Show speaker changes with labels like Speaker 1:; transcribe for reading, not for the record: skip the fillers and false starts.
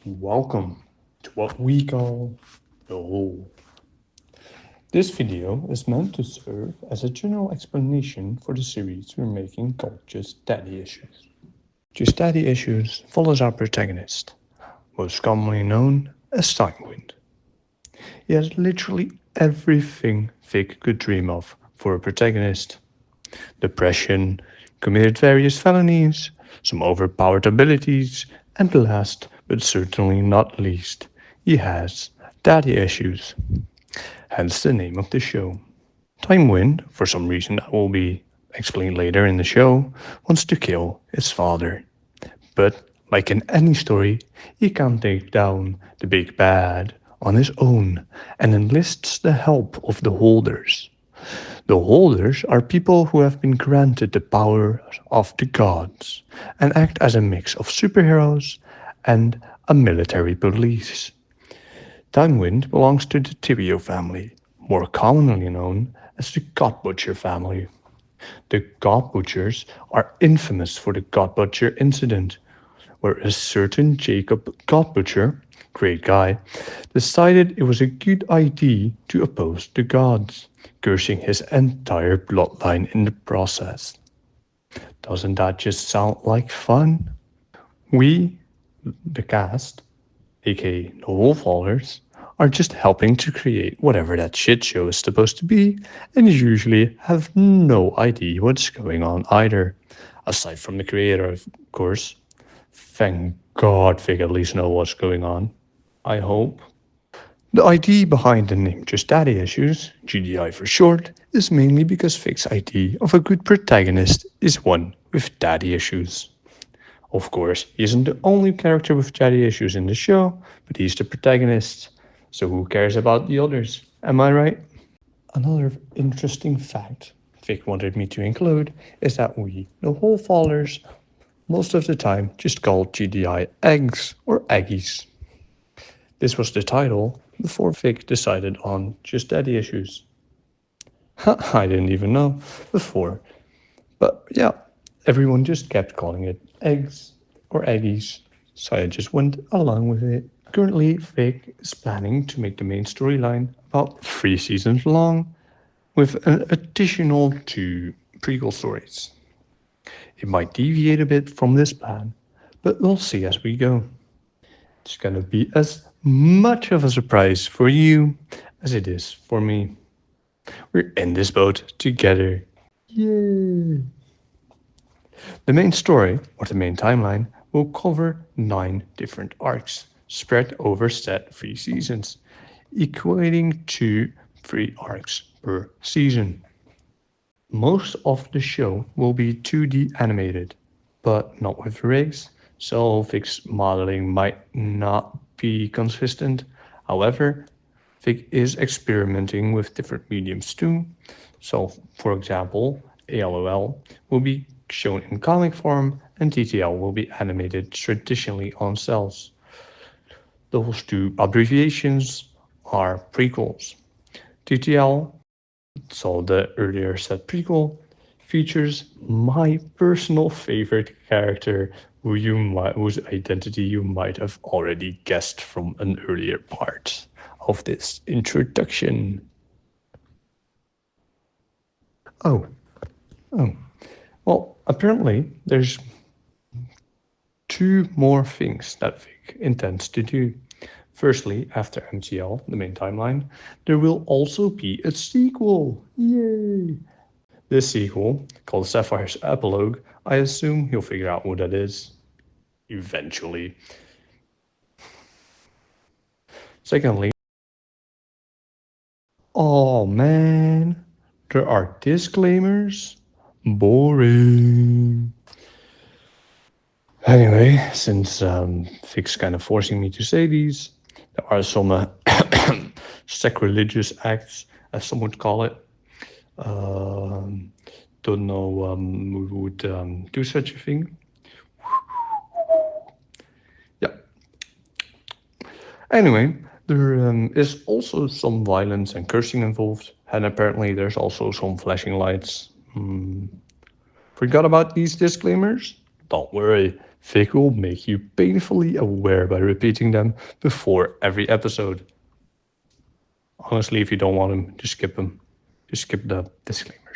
Speaker 1: Welcome to what we call the Whole. This video is meant to serve as a general explanation for the series we're making called Just Daddy Issues. Just Daddy Issues follows our protagonist, most commonly known as Timewind. He has literally everything Vic could dream of for a protagonist. Depression, committed various felonies, some overpowered abilities, and last but certainly not least, he has daddy issues. Hence the name of the show. Timewind, for some reason that will be explained later in the show, wants to kill his father. But like in any story, he can't take down the big bad on his own and enlists the help of the holders. The holders are people who have been granted the power of the gods and act as a mix of superheroes and a military police. Timewind belongs to the Tibio family, more commonly known as the God Butcher family. The God Butchers are infamous for the God Butcher incident, where a certain Jacob God Butcher, great guy, decided it was a good idea to oppose the gods, cursing his entire bloodline in the process. Doesn't that just sound like fun? We, the cast, aka the Wolfholders, are just helping to create whatever that shit show is supposed to be, and usually have no idea what's going on either. Aside from the creator, of course. Thank God Vic at least knows what's going on. I hope. The idea behind the name Just Daddy Issues, GDI for short, is mainly because Vic's idea of a good protagonist is one with daddy issues. Of course, he isn't the only character with daddy issues in the show, but he's the protagonist. So who cares about the others? Am I right? Another interesting fact Vic wanted me to include is that we, the whole followers, most of the time just called GDI eggs or Eggies. This was the title before Vic decided on Just Daddy Issues. I didn't even know before. But yeah, everyone just kept calling it eggs or Eggies, so I just went along with it. Currently, Vic is planning to make the main storyline about 3 seasons long, with an additional 2 prequel stories. It might deviate a bit from this plan, but we'll see as we go. It's gonna be as much of a surprise for you as it is for me. We're in this boat together. Yay! The main story, or the main timeline, will cover 9 different arcs, spread over said 3 seasons, equating to 3 arcs per season. Most of the show will be 2D animated, but not with rigs, so Vic's modeling might not be consistent. However, Vic is experimenting with different mediums too. So, for example, ALOL will be shown in comic form and TTL will be animated traditionally on cells. Those 2 abbreviations are prequels. TTL, so the earlier said prequel, features my personal favorite character whose identity you might have already guessed from an earlier part of this introduction. Oh. Well, apparently there's 2 more things that Vic intends to do. Firstly, after MTL, the main timeline, there will also be a sequel. Yay! This sequel, called Sapphire's Epilogue, I assume he'll figure out what that is. Eventually. Secondly, oh man, there are disclaimers. Boring. Anyway, since Vic's kind of forcing me to say these, there are some sacrilegious acts, as some would call it. Don't know who would do such a thing. Yeah. Anyway, there is also some violence and cursing involved, and apparently there's also some flashing lights. Forgot about these disclaimers? Don't worry, Vic will make you painfully aware by repeating them before every episode. Honestly, if you don't want them, just skip them. Just skip the disclaimer.